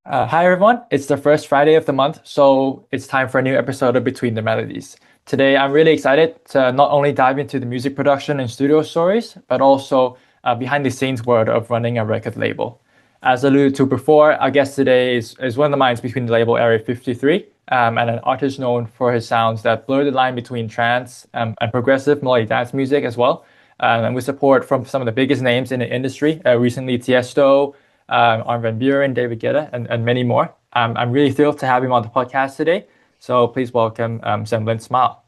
Hi everyone, it's the first Friday of the month, so it's time for a new episode of Between the Melodies. Today, I'm really excited to not only dive into the music production and studio stories, but also behind the scenes world of running a record label. As alluded to before, our guest today is one of the minds between the label Area 53 and an artist known for his sounds that blur the line between trance and progressive melodic dance music as well. And with support from some of the biggest names in the industry, recently Tiesto, Armin van Buuren, David Guetta, and many more. I'm really thrilled to have him on the podcast today. So please welcome Semblance Smile.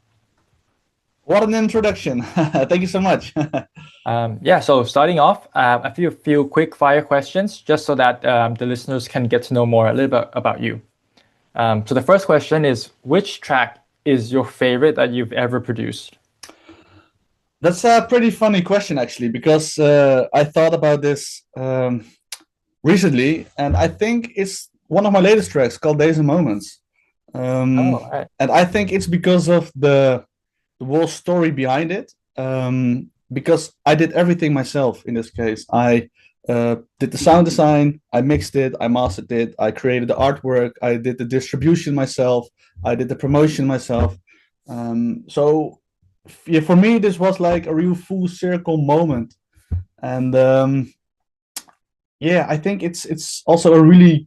What an introduction. Thank you so much. Yeah, so starting off, a few quick fire questions just so that the listeners can get to know more a little bit about you. So the first question is, which track is your favorite that you've ever produced? That's a pretty funny question, actually, because I thought about this recently, and I think it's one of my latest tracks called Days and Moments. Oh, Um, all right. and I think it's because of the whole story behind it. Because I did everything myself in this case. I did the sound design, I mixed it, I mastered it, I created the artwork, I did the distribution myself, I did the promotion myself. So yeah, for me, this was like a real full circle moment, and yeah, I think it's also a really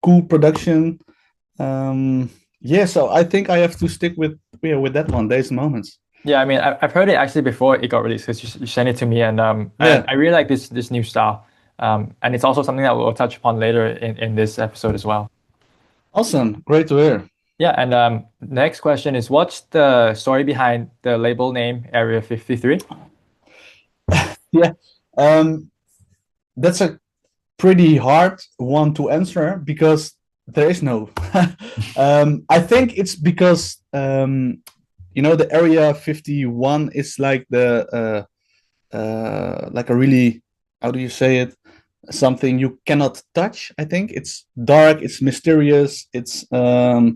cool production. Um, yeah, so I think I have to stick with with that one, Days and Moments. Yeah, I mean, I've heard it actually before it got released because you sent it to me, and Yeah, I really like this new style. And it's also something that we'll touch upon later in this episode as well. awesome, great to hear. Yeah, and next question is, what's the story behind the label name Area 53? Yeah, um, that's a pretty hard one to answer because there is no. I think it's because the Area 51 is like the like a really, how do you say it? Something you cannot touch. I think it's dark, it's mysterious, it's like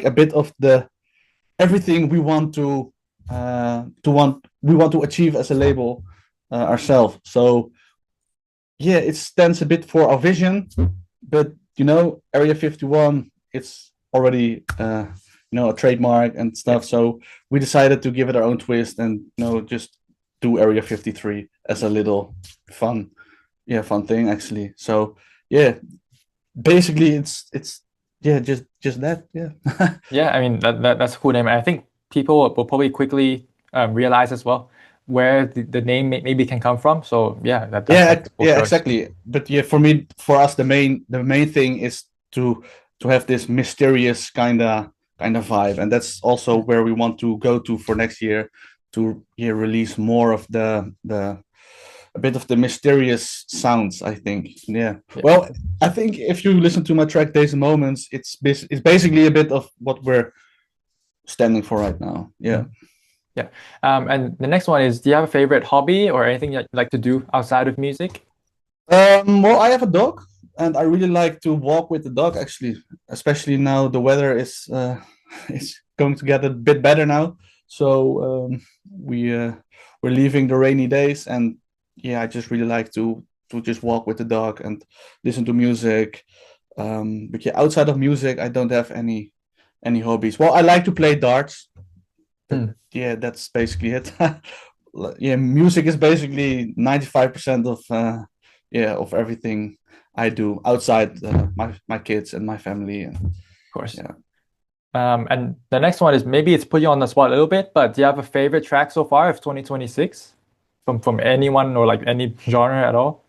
a bit of the everything we want to achieve as a label ourselves. So yeah, it stands a bit for our vision, but Area 51, it's already a trademark and Yeah, stuff. So we decided to give it our own twist and just do Area 53 as a little fun, fun thing actually. So yeah, basically it's yeah, just that, yeah. yeah. I mean that's a cool name. I think people will probably quickly realize as well where the name maybe can come from. So yeah, that's a cool Yeah, choice. exactly. But yeah, for us, the main thing is to have this mysterious kind of vibe, and that's also Mm. where we want to go to for next year to release more of the a bit of the mysterious sounds. I think. Yeah. Yeah. Well, I think if you listen to my track Days and Moments, it's basically a bit of what we're standing for right now. Yeah. Mm. Yeah. And the next one is, do you have a favorite hobby or anything that you like to do outside of music? Well, I have a dog, and I really like to walk with the dog. Actually, especially now the weather is is going to get a bit better now. So we're leaving the rainy days, and yeah, I just really like to just walk with the dog and listen to music. But yeah, outside of music, I don't have any hobbies. Well, I like to play darts, but Hmm. yeah, that's basically it. Yeah, music is basically 95% of of everything I do outside my kids and my family, and Of course. yeah. And the next one is, maybe it's put you on the spot a little bit, but do you have a favorite track so far of 2026 from anyone or like any genre at all?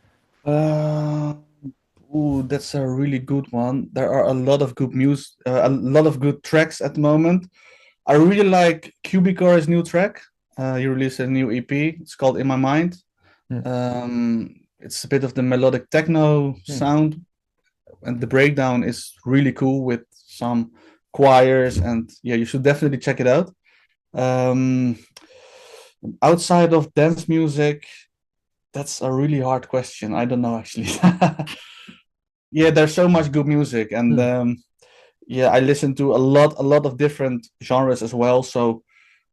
Uh, ooh, that's a really good one. There are a lot of good music, a lot of good tracks at the moment. I really like Cubicore's new track. He released a new EP. It's called In My Mind. Hmm. It's a bit of the melodic techno Hmm. sound, and the breakdown is really cool with some choirs, and yeah, you should definitely check it out. Um, Outside of dance music, that's a really hard question. I don't know actually. Yeah, there's so much good music, and Hmm. yeah, I listen to a lot of different genres as well. So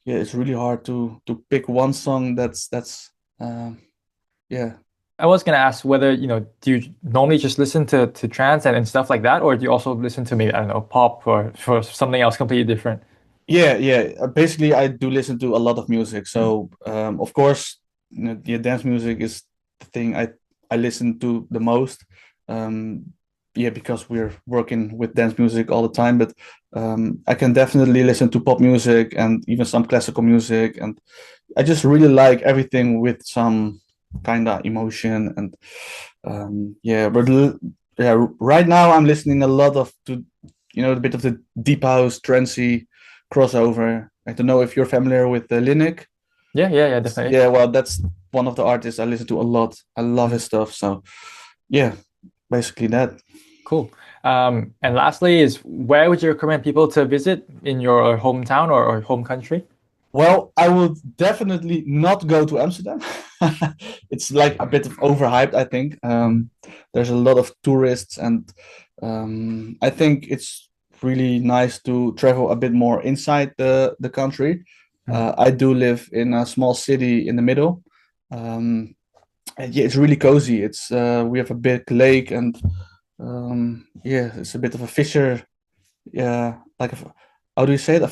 yeah, it's really hard to pick one song that's um, yeah. I was gonna ask whether, do you normally just listen to trance and stuff like that, or do you also listen to maybe, I don't know, pop or something else completely different? Yeah, yeah. Basically, I do listen to a lot of music. So, of course, yeah, dance music is the thing I listen to the most. Um, yeah, because we're working with dance music all the time. But I can definitely listen to pop music and even some classical music. And I just really like everything with some kind of emotion. And yeah, yeah, right now I'm listening a lot of to a bit of the deep house, trancey crossover. I don't know if you're familiar with Linux. Yeah, yeah, yeah, definitely. Yeah, well, that's one of the artists I listen to a lot. I love his stuff. So, yeah, basically that. Cool. And lastly is where would you recommend people to visit in your hometown or home country? Well, I would definitely not go to Amsterdam. It's like a bit of overhyped, I think. There's a lot of tourists, and I think it's really nice to travel a bit more inside the country. Mm. I do live in a small city in the middle. Um, and yeah, it's really cozy. It's we have a big lake, and yeah, it's a bit of a fisher. Yeah, like how do you say it? A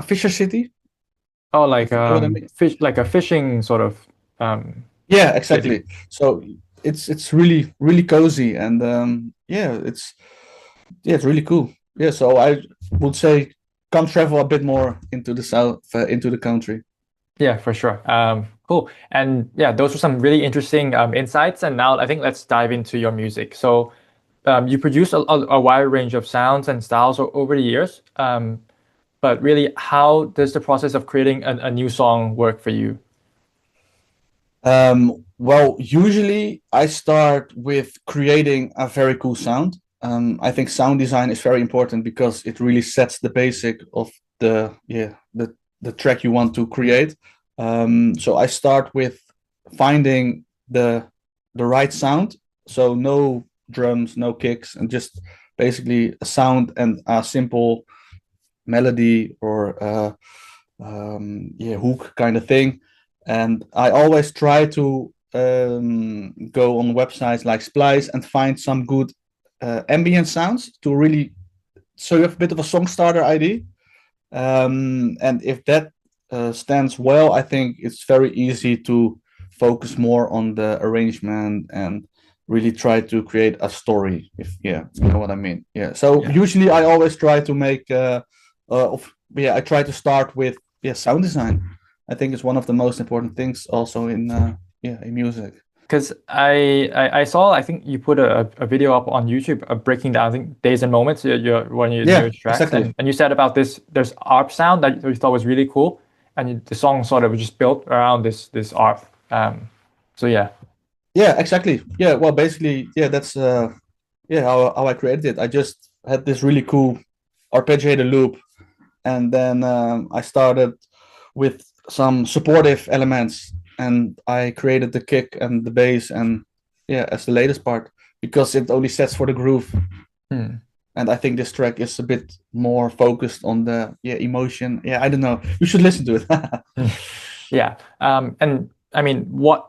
fisher city, Oh, if like you know what I mean. fish, like a fishing sort of Yeah, city. exactly. So it's really cozy, and yeah, it's really cool. Yeah, so I would say come travel a bit more into the south, into the country. Yeah, for sure. Cool. And yeah, those were some really interesting insights. And now I think let's dive into your music. So you produce a wide range of sounds and styles over the years. But really, how does the process of creating a new song work for you? Well, usually I start with creating a very cool sound. I think sound design is very important because it really sets the basic of the track you want to create. So I start with finding the right sound. So no drums, no kicks, and just basically a sound and a simple melody or yeah, hook kind of thing. And I always try to go on websites like Splice and find some good ambient sounds to really so you have a bit of a song starter ID. And if that stands well, I think it's very easy to focus more on the arrangement and really try to create a story. If yeah, you know what I mean. Yeah. So Yeah. usually I always try to make yeah, I try to start with yeah sound design. I think it's one of the most important things also in yeah in music. Because I saw, I think you put a video up on YouTube of breaking down, I think, days and moments, one of your Yeah, newest tracks. exactly. And you said about this, there's ARP sound that you thought was really cool. And the song sort of was just built around this ARP. So yeah. Yeah, exactly. Yeah, well, basically, yeah, that's yeah how I created it. I just had this really cool arpeggiated loop, and then I started with some supportive elements, and I created the kick and the bass, and yeah, as the latest part because it only sets for the groove. Hmm. And I think this track is a bit more focused on the yeah emotion. Yeah, I don't know. You should listen to it. Yeah. And I mean,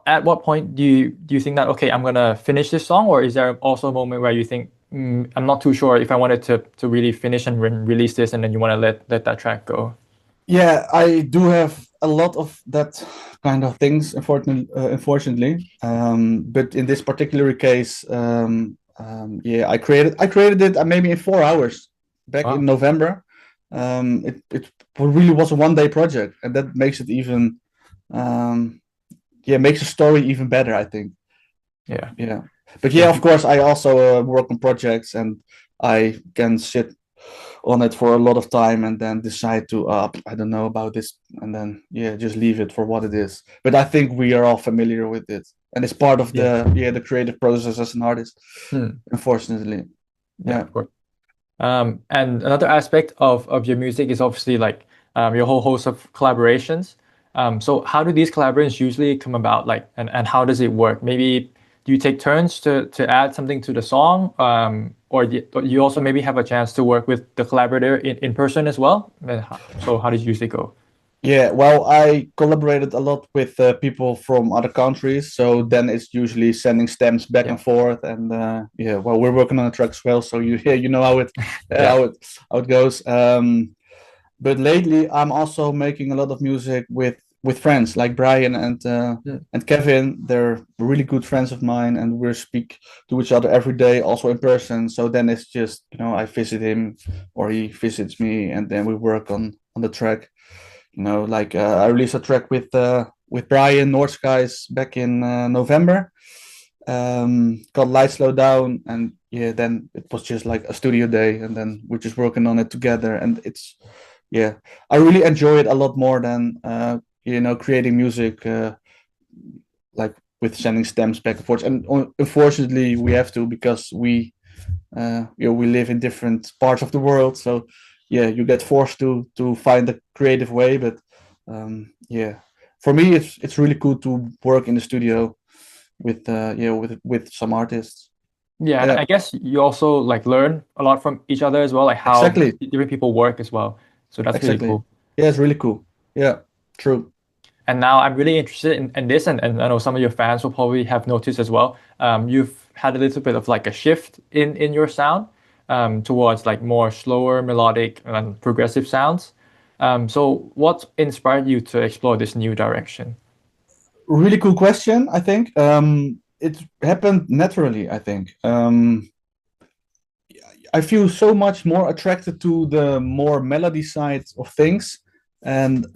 at what point do you think that, okay, I'm gonna finish this song, or is there also a moment where you think, I'm not too sure if I wanted to really finish and release this, and then you want to let that track go? Yeah, I do have a lot of that kind of things, unfortunately. But in this particular case, yeah, I created it maybe in 4 hours back in Wow. November. It really was a 1 day project, and that makes it even um, yeah makes the story even better, I think. Yeah. Yeah, but yeah, Yeah. of course, I also work on projects, and I can sit on it for a lot of time and then decide to I don't know about this and then yeah just leave it for what it is. But I think we are all familiar with it, and it's part of Yeah. the creative process as an artist, Hmm. unfortunately. Yeah, Yeah. of course. And another aspect of your music is obviously like your whole host of collaborations. So how do these collaborations usually come about? Like, and how does it work? Maybe do you take turns to add something to the song, or you also maybe have a chance to work with the collaborator in person as well? So how does it usually go? Yeah, well, I collaborated a lot with people from other countries, so then it's usually sending stems back Yeah. and forth, and yeah, well, we're working on a track as well, so you yeah, you know Yeah. how it goes. But lately, I'm also making a lot of music with friends like Brian Mm. and Kevin. They're really good friends of mine, and we speak to each other every day, also in person. So then it's just I visit him or he visits me, and then we work on the track. Like I released a track with Brian North Skies back in November, called Light Slow Down, and yeah, then it was just like a studio day, and then we're just working on it together, and it's yeah, I really enjoy it a lot more than creating music like with sending stems back and forth. And unfortunately, we have to because we live in different parts of the world, so yeah, you get forced to find a creative way. But yeah, for me, it's really cool to work in the studio with some artists. Yeah, and Yeah, I guess you also like learn a lot from each other as well, like how exactly, different people work as well. So that's really exactly. cool. Yeah, it's really cool. Yeah, true. And now I'm really interested in this, and I know some of your fans will probably have noticed as well. You've had a little bit of like a shift in your sound towards like more slower, melodic, and progressive sounds. So what inspired you to explore this new direction? Really cool question. I think it happened naturally. I think I feel so much more attracted to the more melody side of things. And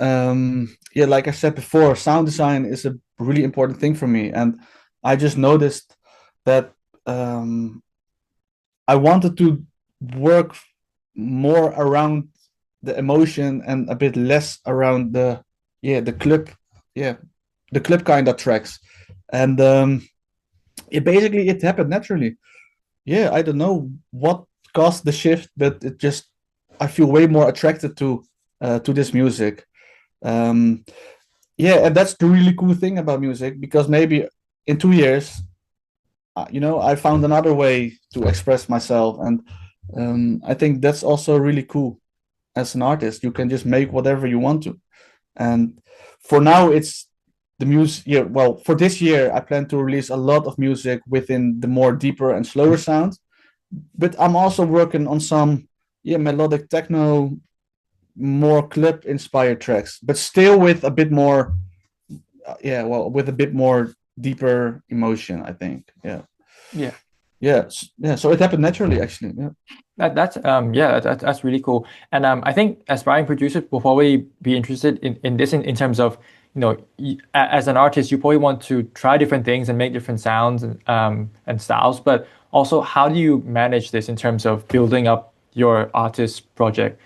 yeah, like I said before, sound design is a really important thing for me. And I just noticed that um, I wanted to work more around the emotion and a bit less around the clip, yeah, the clip kind of tracks. And it happened naturally. Yeah, I don't know what caused the shift, but it just I feel way more attracted to this music. Um, yeah, and that's the really cool thing about music because maybe in 2 years, I found another way to express myself, and I think that's also really cool. As an artist, you can just make whatever you want to, and for now, it's the music. Yeah, well, for this year, I plan to release a lot of music within the more deeper and slower sound, but I'm also working on some melodic techno, more clip inspired tracks, but still with a bit more with a bit more deeper emotion, I think. Yeah. Yeah. Yeah, so it happened naturally actually. Yeah. That's really cool. And I think aspiring producers will probably be interested in this in terms of, as an artist, you probably want to try different things and make different sounds and styles, but also how do you manage this in terms of building up your artist project?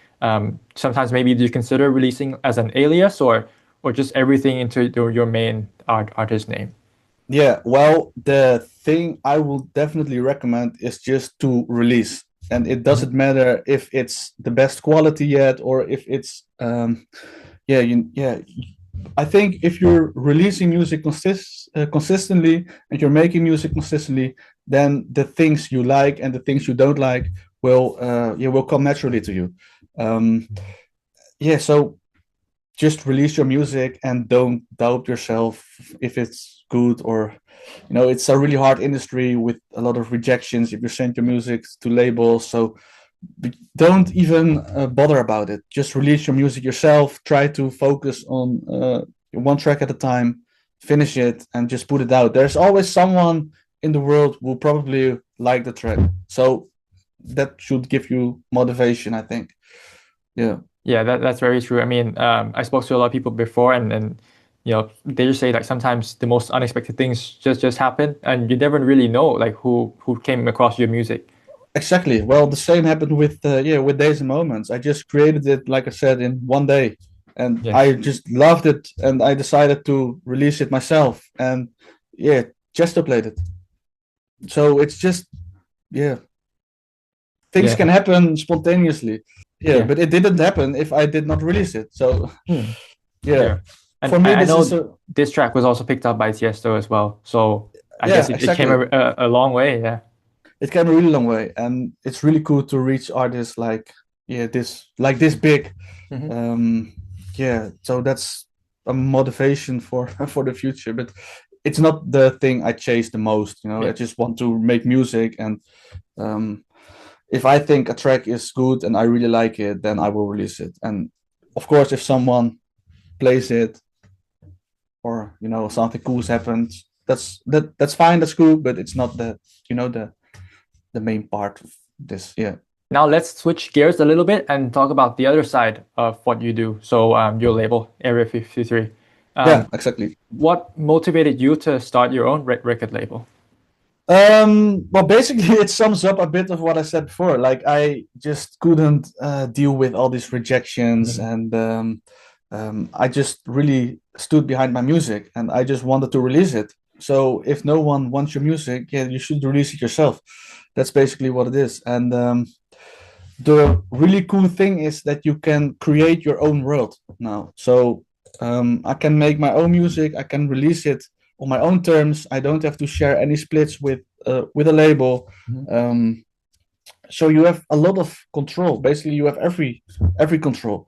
Sometimes maybe do you consider releasing as an alias or just everything into your main artist name? Yeah, well, the thing I will definitely recommend is just to release. And it Mhm. doesn't matter if it's the best quality yet or if it's yeah, I think if you're releasing music consistently and you're making music consistently, then the things you like and the things you don't like will come naturally to you. Um, yeah, so just release your music and don't doubt yourself if it's good or it's a really hard industry with a lot of rejections if you send your music to labels. So don't even bother about it. Just release your music yourself. Try to focus on one track at a time, finish it, and just put it out. There's always someone in the world who probably like the track, so that should give you motivation, I think. Yeah, Yeah, that's very true. I mean, I spoke to a lot of people before, and they just say like sometimes the most unexpected things just happen, and you never really know like who came across your music. exactly. Well, the same happened with Days and Moments. I just created it, like I said, in one day, and Yeah, I just loved it, and I decided to release it myself, and yeah, just played it. So it's just yeah, things yeah, can happen spontaneously. Yeah, yeah. but it didn't happen if I did not release it. So Hmm. yeah, Yeah, and for me I this is know a this track was also picked up by Tiesto as well, so I guess yeah, it came exactly. a long way. Yeah, It came a really long way, and it's really cool to reach artists like this big. hmm Um, yeah, so that's a motivation for for the future, but it's not the thing I chase the most. I Yeah. just want to make music, and um, if I think a track is good and I really like it, then I will release it. And of course, if someone plays it or something cool's happened, that's fine, that's cool, but it's not the main part of this. Yeah. Now let's switch gears a little bit and talk about the other side of what you do. So your label, Area 53. Yeah, Um, exactly. what motivated you to start your own record label? Well, basically, it sums up a bit of what I said before. Like, I just couldn't deal with all these rejections, Mhm. and I just really stood behind my music, and I just wanted to release it. So, if no one wants your music, yeah, you should release it yourself. That's basically what it is. And the really cool thing is that you can create your own world now. So I can make my own music. I can release it on my own terms. I don't have to share any splits with a label. Mhm. Um, so you have a lot of control. Basically, you have every control.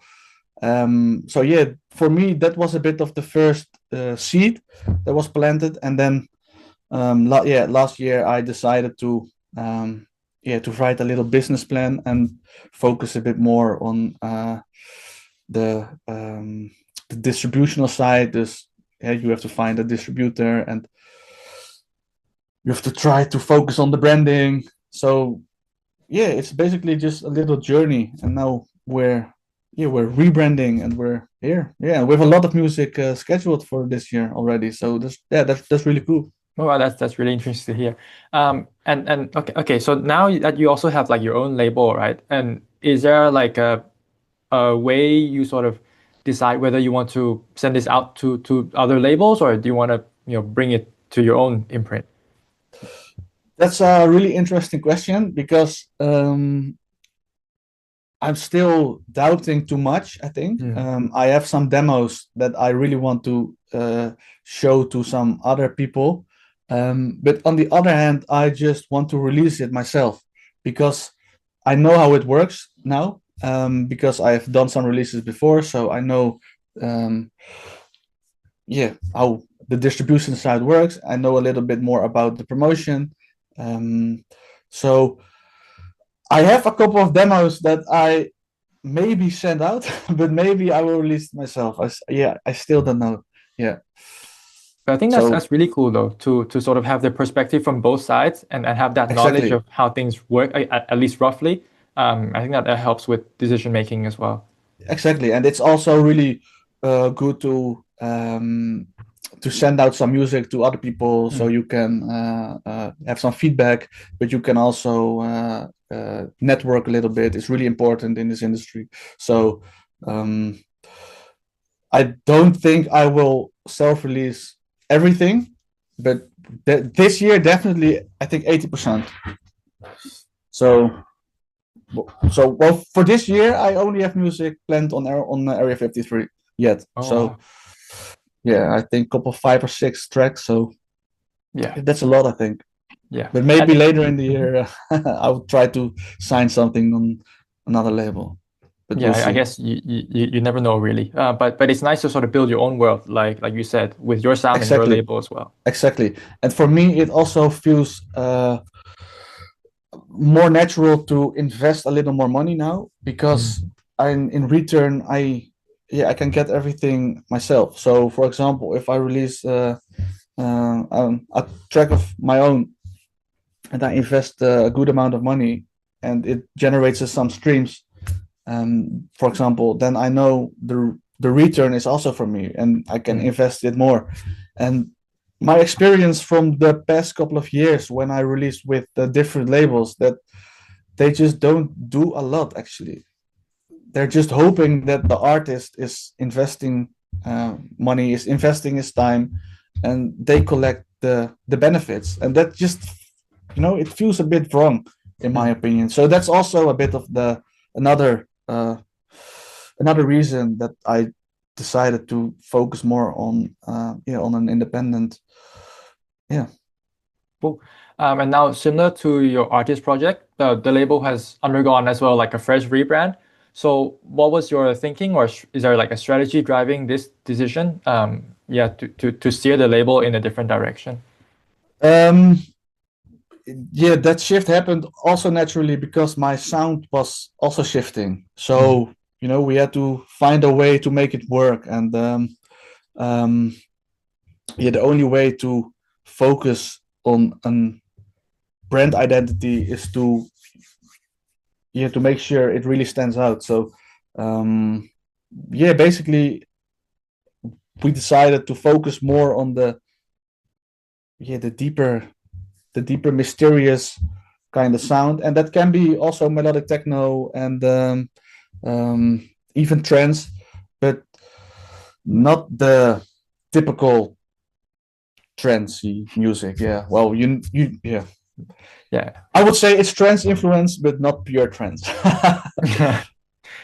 So yeah, for me, that was a bit of the first seed that was planted, and then last year I decided to to write a little business plan and focus a bit more on the the distributional side. This yeah, you have to find a distributor and you have to try to focus on the branding. So yeah, it's basically just a little journey, and now we're rebranding and we're here. Yeah, we have a lot of music scheduled for this year already. So that's really cool. Oh, wow, that's really interesting to hear. And okay. So now that you also have like your own label, right? And is there like a way you sort of decide whether you want to send this out to other labels, or do you want to bring it to your own imprint? That's a really interesting question because I'm still doubting too much, I think. Mm. I have some demos that I really want to show to some other people. But on the other hand, I just want to release it myself because I know how it works now, because I've done some releases before. So I know, um, yeah, how the distribution side works. I know a little bit more about the promotion. So I have a couple of demos that I maybe send out, but maybe I will release it myself. Yeah, I still don't know. Yeah. But I think So that's really cool though to sort of have the perspective from both sides and have that knowledge exactly, of how things work at least roughly. I think that that helps with decision making as well. exactly, and it's also really good to send out some music to other people so Mm. you can have some feedback, but you can also network a little bit. It's really important in this industry. So um, I don't think I will self-release everything, but this year definitely I think 80%. So well for this year I only have music planned on Area 53 yet. Oh So wow. yeah, I think couple 5 or 6 tracks. So Yeah. that's a lot, I think. Yeah. But maybe And later in the mhm. year I'll try to sign something on another label. But Yeah, we'll I see. guess you never know really. But it's nice to sort of build your own world, like you said, with your sound and your Exactly, label as well. exactly. And for me, it also feels more natural to invest a little more money now because Mm. in return I can get everything myself. So for example, if I release a track of my own and I invest a good amount of money and it generates us some streams, for example, then I know the return is also from me and I can Mm. invest it more. And my experience from the past couple of years when I released with the different labels that they just don't do a lot actually. They're just hoping that the artist is investing money, is investing his time, and they collect the benefits. And that just it feels a bit wrong in my Mm. opinion. So that's also a bit of the another another reason that I decided to focus more on on an independent. Yeah. Cool. And now, similar to your artist project, the label has undergone as well like a fresh rebrand. So what was your thinking, or is there like a strategy driving this decision? Yeah, to steer the label in a different direction. Um, yeah, that shift happened also naturally because my sound was also shifting. Mm. So, we had to find a way to make it work. And um, yeah, the only way to focus on a brand identity is to make sure it really stands out. So, um, yeah, basically, we decided to focus more on the deeper mysterious kind of sound, and that can be also melodic techno and even trance, but not the typical trancey music. Yeah, well, yeah, Yeah. I would say it's trance influence, but not pure trance.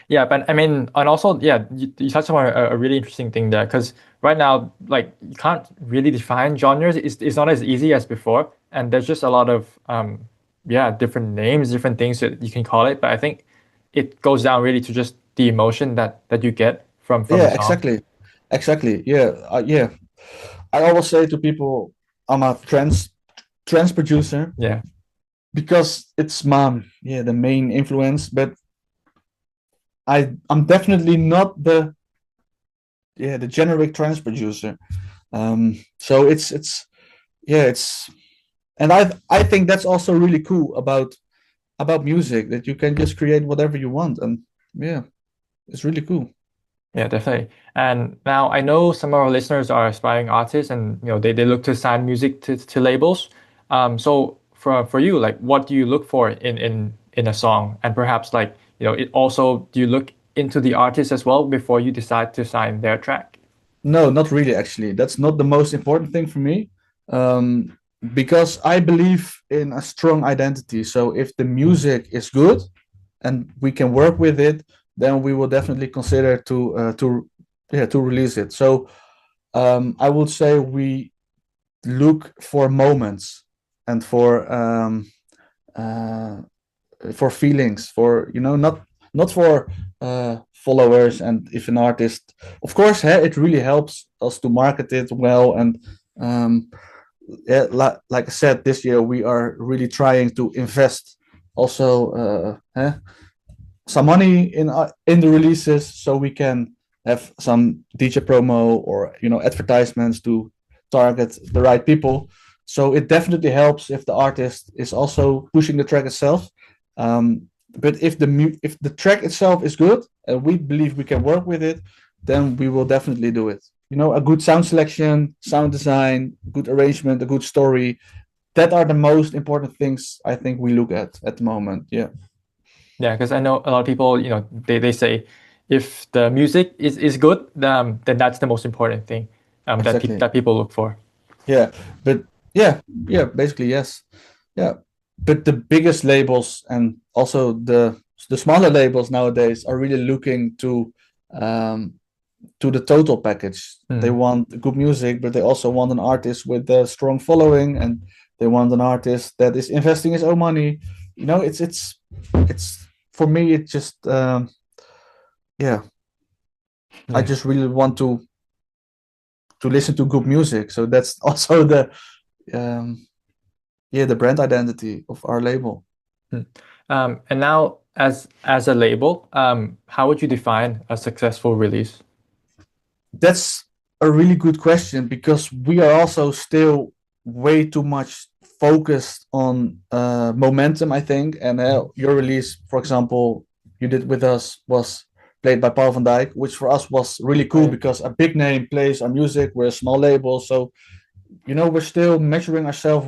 Yeah, but I mean, and also, yeah, you touched on a really interesting thing there, because right now, like, you can't really define genres. It's not as easy as before, and there's just a lot of yeah, different names, different things that you can call it. But I think it goes down really to just the emotion that you get from the Yeah, song. exactly. Yeah, yeah. I always say to people, I'm a trance producer Yeah, because it's the main influence, but I'm definitely not the generic trance producer. So it's and I think that's also really cool about music, that you can just create whatever you want, and yeah, it's really cool. yeah, definitely. And now I know some of our listeners are aspiring artists, and they look to sign music to labels. So for you, like, what do you look for in a song? And perhaps, like, it also, do you look into the artist as well before you decide to sign their track? No, not really, actually. That's not the most important thing for me, um, because I believe in a strong identity. So if the Mm. music is good and we can work with it, then we will definitely consider to release it. So I would say we look for moments and uh, for feelings, for not for followers. And if an artist, of course, it really helps us to market it well. And um, yeah, like I said, this year we are really trying to invest also some money in the releases, so we can have some DJ promo or advertisements to target the right people. So it definitely helps if the artist is also pushing the track itself. But if the track itself is good and we believe we can work with it, then we will definitely do it. A good sound selection, sound design, good arrangement, a good story. That are the most important things I think we look at the moment. Yeah. Yeah, because I know a lot of people, they say if the music is good, then that's the most important thing Exactly. that people look for. Yeah, but yeah, basically yes. Yeah, but the biggest labels and also the smaller labels nowadays are really looking um to the total package. They Mm. want good music, but they also want an artist with a strong following, and they want an artist that is investing his own money. It's for me. It just yeah. I Yeah. just really want to listen to good music. So that's also um the brand identity of our label. Mm. And now, as a label, how would you define a successful release? That's a really good question, because we are also still way too much focused on momentum, I think. And Mm. your release, for example, you did with us, was played by Paul van Dyk, which for us was really Oh, cool yeah. because a big name plays our music. We're a small label, so we're still measuring ourselves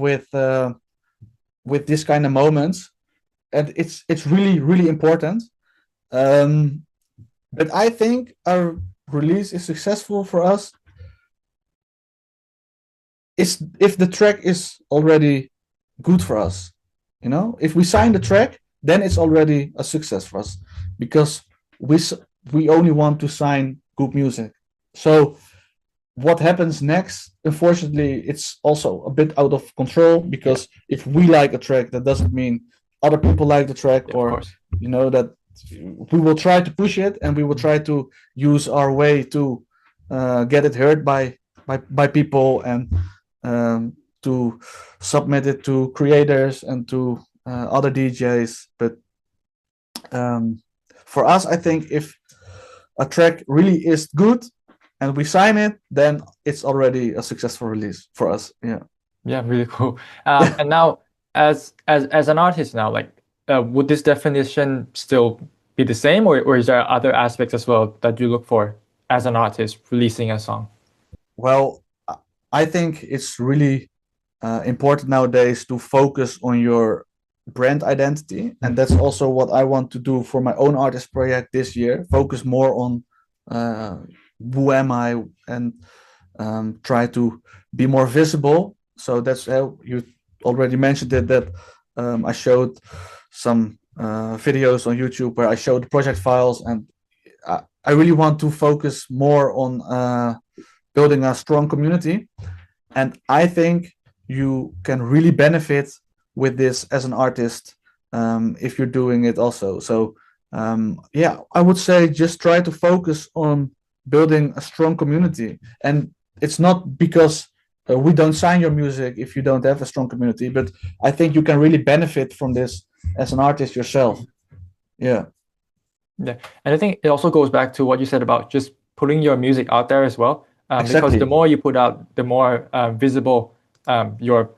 with this kind of moments, and it's really really important. Um, but I think our release is successful for us is if the track is already good for us. If we sign the track, then it's already a success for us, because we we only want to sign good music. So what happens next, unfortunately, it's also a bit out of control, Yeah, because if we like a track, that doesn't mean other people like the track, yeah, of or course. that we will try to push it, and we will try to use our way to get it heard by people, and to submit it to creators and to other DJs. But for us, I think if a track really is good and we sign it, then it's already a successful release for us. Yeah. Yeah, really cool. And now, as an artist now, like, would this definition still be the same, or is there other aspects as well that you look for as an artist releasing a song? Well, I think it's really important nowadays to focus on your brand identity, and that's also what I want to do for my own artist project this year. Focus more on who am I, and try to be more visible. So that's how you already mentioned it, that I showed some videos on YouTube where I showed the project files, and I really want to focus more on building a strong community. And I think you can really benefit with this as an artist if you're doing it also. So yeah, I would say just try to focus on building a strong community. And it's not because we don't sign your music if you don't have a strong community, but I think you can really benefit from this as an artist yourself. Yeah. Yeah, and I think it also goes back to what you said about just putting your music out there as well. Because Exactly. the more you put out, the more visible your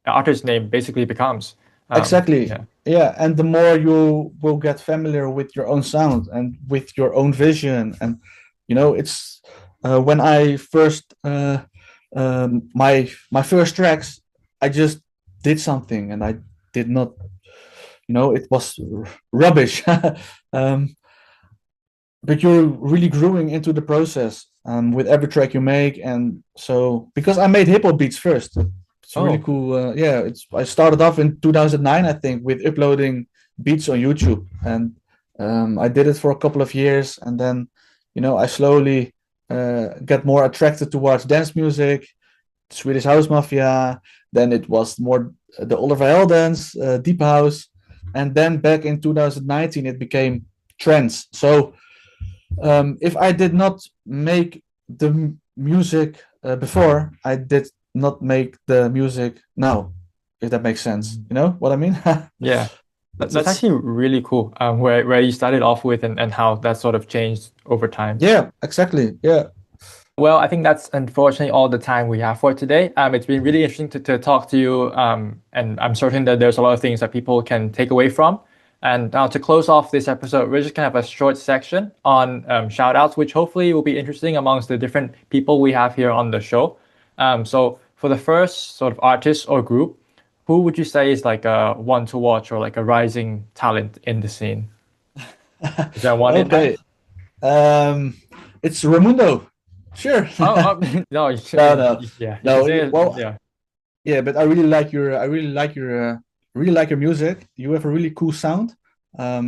artist name basically becomes. Exactly. Yeah. Yeah, and the more you will get familiar with your own sound and with your own vision, and it's when I first my first tracks, I just did something, and I did not, it was rubbish. um, but you're really growing into the process with every track you make. And so, because I made hip hop beats first, it's really Oh, cool. Yeah, I started off in 2009, I think, with uploading beats on YouTube, and I did it for a couple of years, and then I slowly got more attracted towards dance music, Swedish House Mafia. Then it was more the Oliver Heldens, deep house, and then back in 2019 it became trance. So if I did not make the music before, I did not make the music now. If that makes sense, you know what I mean? yeah. That's That's actually really cool. Where you started off with, and how that sort of changed over time. Yeah, exactly. Yeah. Well, I think that's unfortunately all the time we have for today. It's been really interesting to talk to you, and I'm certain that there's a lot of things that people can take away from. And now to close off this episode, we're just gonna have a short section on shout outs, which hopefully will be interesting amongst the different people we have here on the show. So for the first sort of artist or group, who would you say is like a one to watch, or like a rising talent in the scene? Is there one in mind? Okay. Um, it's Ramundo. Sure. Oh, oh no, No, no, yeah, you can no. say it. Well, Yeah. yeah, but really like your music. You have a really cool sound.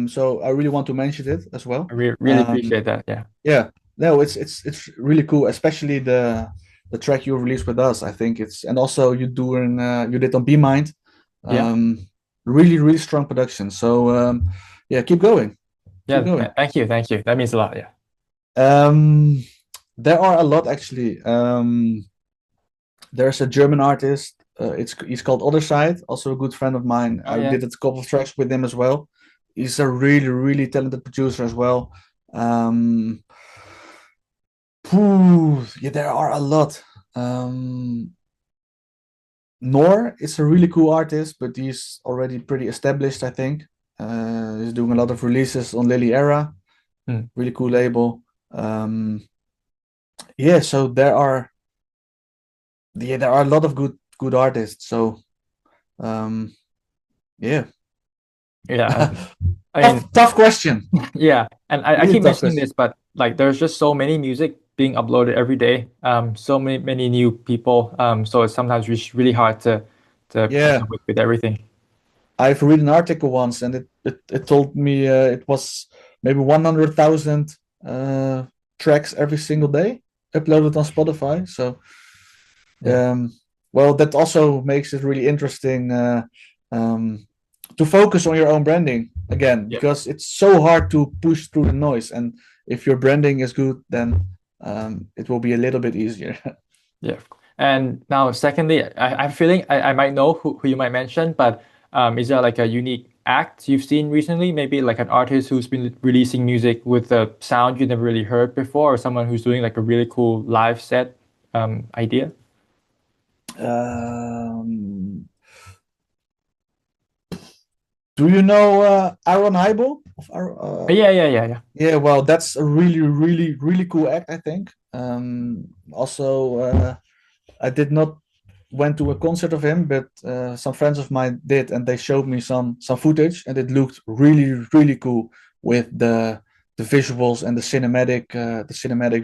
So I really want to mention it as well. I really Um, appreciate that. Yeah. yeah, no, it's really cool, especially the track you released with us. I think and also you did on Be Mind. Yeah. Um, really strong production. So yeah, keep Yeah. going. Thank you. Thank you. That means a lot. Yeah. Um, there are a lot actually. There's a German artist. He's called Other Side, also a good friend of mine. Oh I yeah. did a couple of tracks with him as well. He's a really talented producer as well. Um, yeah, there are a lot. Nor is a really cool artist, but he's already pretty established, I think. He's doing a lot of releases on Lily Era, Hmm. really cool label. Yeah, so there are a lot of good artists. So um, yeah, Yeah. I mean, tough question. yeah. And I Really keep tough mentioning question. this, but like there's just so many music being uploaded every day. So many new people. So it's sometimes really hard to keep Yeah, up with everything. I've read an article once, and it told me it was maybe 100,000 uh, tracks every single day uploaded on Spotify. So Yeah. well, that also makes it really interesting. Um, to focus on your own branding again, Yeah. because it's so hard to push through the noise. And if your branding is good, then it will be a little bit easier. Yeah. And now, secondly, I'm feeling I might know who you might mention, but is there like a unique act you've seen recently? Maybe like an artist who's been releasing music with a sound you never really heard before, or someone who's doing like a really cool live set idea? um, do you know Aaron Heibel? Yeah, yeah, yeah, yeah. Yeah, well, that's a really, really, really cool act, I think. Also, I did not went to a concert of him, but some friends of mine did, and they showed me some footage, and it looked really, really cool with the visuals and the cinematic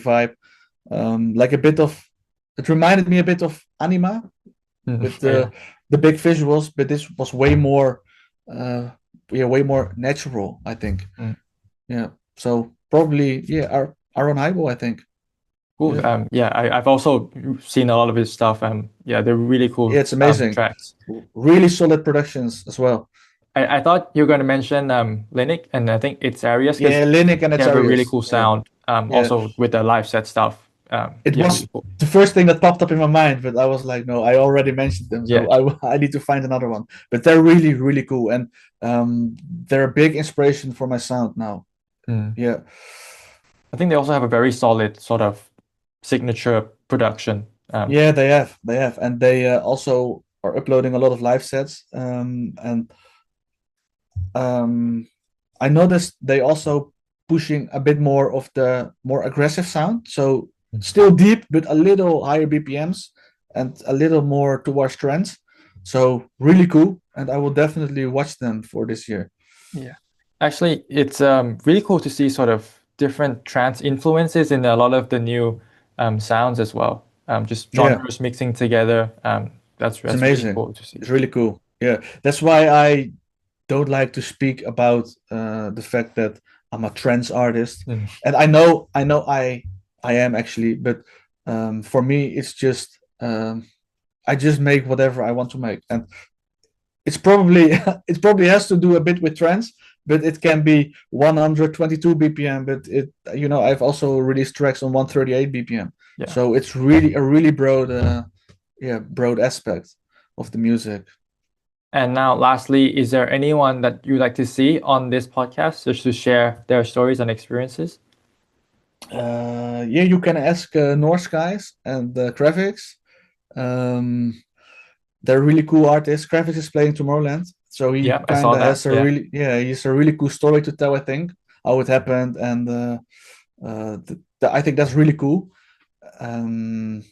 vibe. Like a bit of, it reminded me a bit of anima with Oh, yeah. the big visuals, but this was way more, uh, yeah, way more natural, I think. Mm. Yeah, so probably yeah, Aaron Heibel, I think. Cool. Yeah, Yeah, I've also seen a lot of his stuff. Yeah, they're really yeah, cool it's amazing. tracks. Really solid productions as well. I thought you were going to mention Linux and I think its areas because Yeah, Linux and they its have a really areas. cool Yeah, sound. yeah. Also with the live set stuff. It Yeah, was really cool. the first thing that popped up in my mind, but I was like, no, I already mentioned them, Yeah. so I need to find another one. But they're really, really cool, and they're a big inspiration for my sound now. Mm. Yeah, I think they also have a very solid sort of signature production. yeah, they have, and they also are uploading a lot of live sets. And I noticed they also pushing a bit more of the more aggressive sound. So still deep, but a little higher BPMs and a little more towards trance. So really cool. And I will definitely watch them for this year. Yeah. Actually, it's really cool to see sort of different trance influences in a lot of the new sounds as well. Just Yeah, genres mixing together. it's That's really amazing. cool to see. It's really cool. Yeah. That's why I don't like to speak about the fact that I'm a trance artist. Mm. And I am actually, but for me it's just I just make whatever I want to make. And it's probably it probably has to do a bit with trance, but it can be 122 bpm, but it I've also released tracks on 138 bpm. Yeah. So it's really a really broad broad aspect of the music. And now, lastly, is there anyone that you'd like to see on this podcast just to share their stories and experiences? Yeah, you can ask North Skies and Graphics. um they're really cool artists. Graphics is playing Tomorrowland, so he Yeah, I kind saw of that. has a Yeah. really he's a really cool story to tell, I think, how it happened. And I think that's really cool. Um,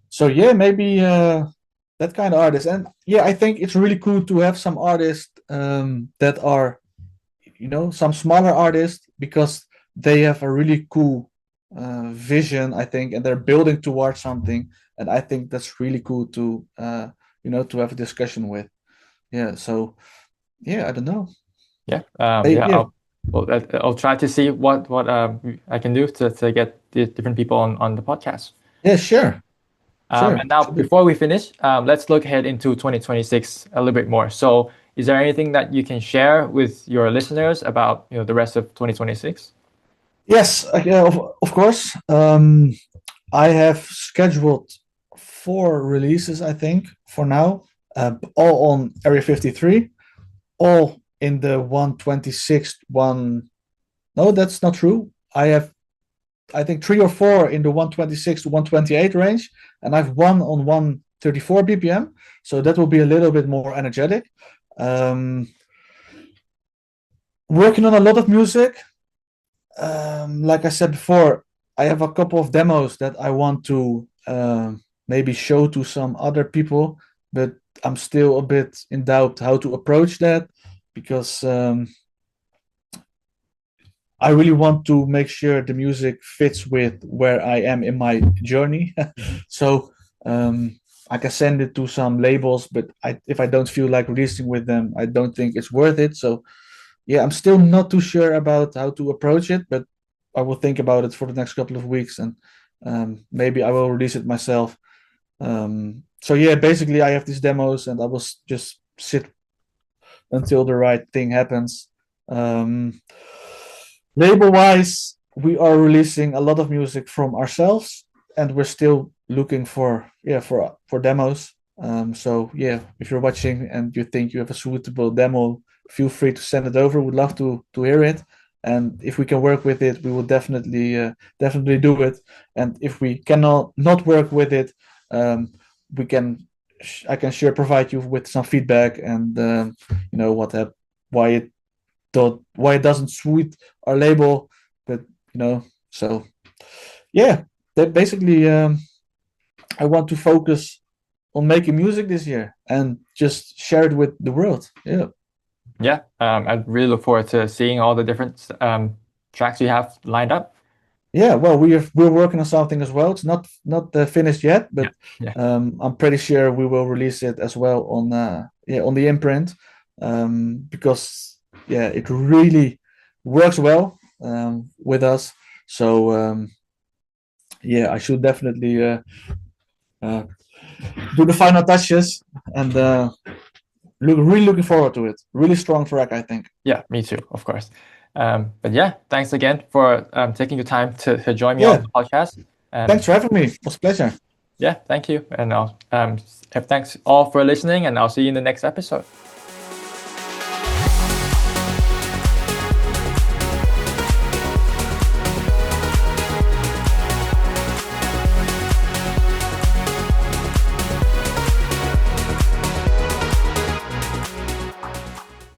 so yeah, maybe that kind of artist. And yeah, I think it's really cool to have some artists that are, some smaller artists, because they have a really cool vision, I think, and they're building towards something. And I think that's really cool to to have a discussion with. Yeah. So yeah, I don't know. Yeah. They, Yeah. yeah, I'll try to see what I can do to get the different people on the podcast. yeah, sure, And sure, now, should do. before we finish, let's look ahead into 2026 a little bit more. So, is there anything that you can share with your listeners about the rest of 2026? Yes, yeah, of course. I have scheduled 4 releases, I think, for now, all on Area 53, all in the 126th one. No, that's not true. I have, I think, 3 or 4 in the 126 to 128 range, and I've one on 134 BPM. So that will be a little bit more energetic. Um, Working on a lot of music. Like I said before, I have a couple of demos that I want to maybe show to some other people, but I'm still a bit in doubt how to approach that, because I really want to make sure the music fits with where I am in my journey. Mhm. So I can send it to some labels, but if I don't feel like releasing with them, I don't think it's worth it. So yeah, I'm still not too sure about how to approach it, but I will think about it for the next couple of weeks, and maybe I will release it myself. So yeah, basically I have these demos, and I will just sit until the right thing happens. Label wise, we are releasing a lot of music from ourselves, and we're still looking for demos. So yeah, if you're watching and you think you have a suitable demo, feel free to send it over. We'd love to hear it, and if we can work with it, we will definitely do it. And if we cannot not work with it, we can I can sure provide you with some feedback and why it doesn't suit our label, but so yeah, that basically I want to focus on making music this year and just share it with the world. Yeah, I really look forward to seeing all the different tracks you have lined up. Yeah, well, we're working on something as well. It's not finished yet, but Yeah. I'm pretty sure we will release it as well on the imprint, because it really works well with us. So I should definitely do the final touches, and really looking forward to it. Really strong track, I think. Yeah, me too, of course. But yeah, thanks again for taking your time to join me on Yeah, the podcast. thanks for having me. It was a pleasure. Yeah, thank you. And I'll thanks all for listening, and I'll see you in the next episode.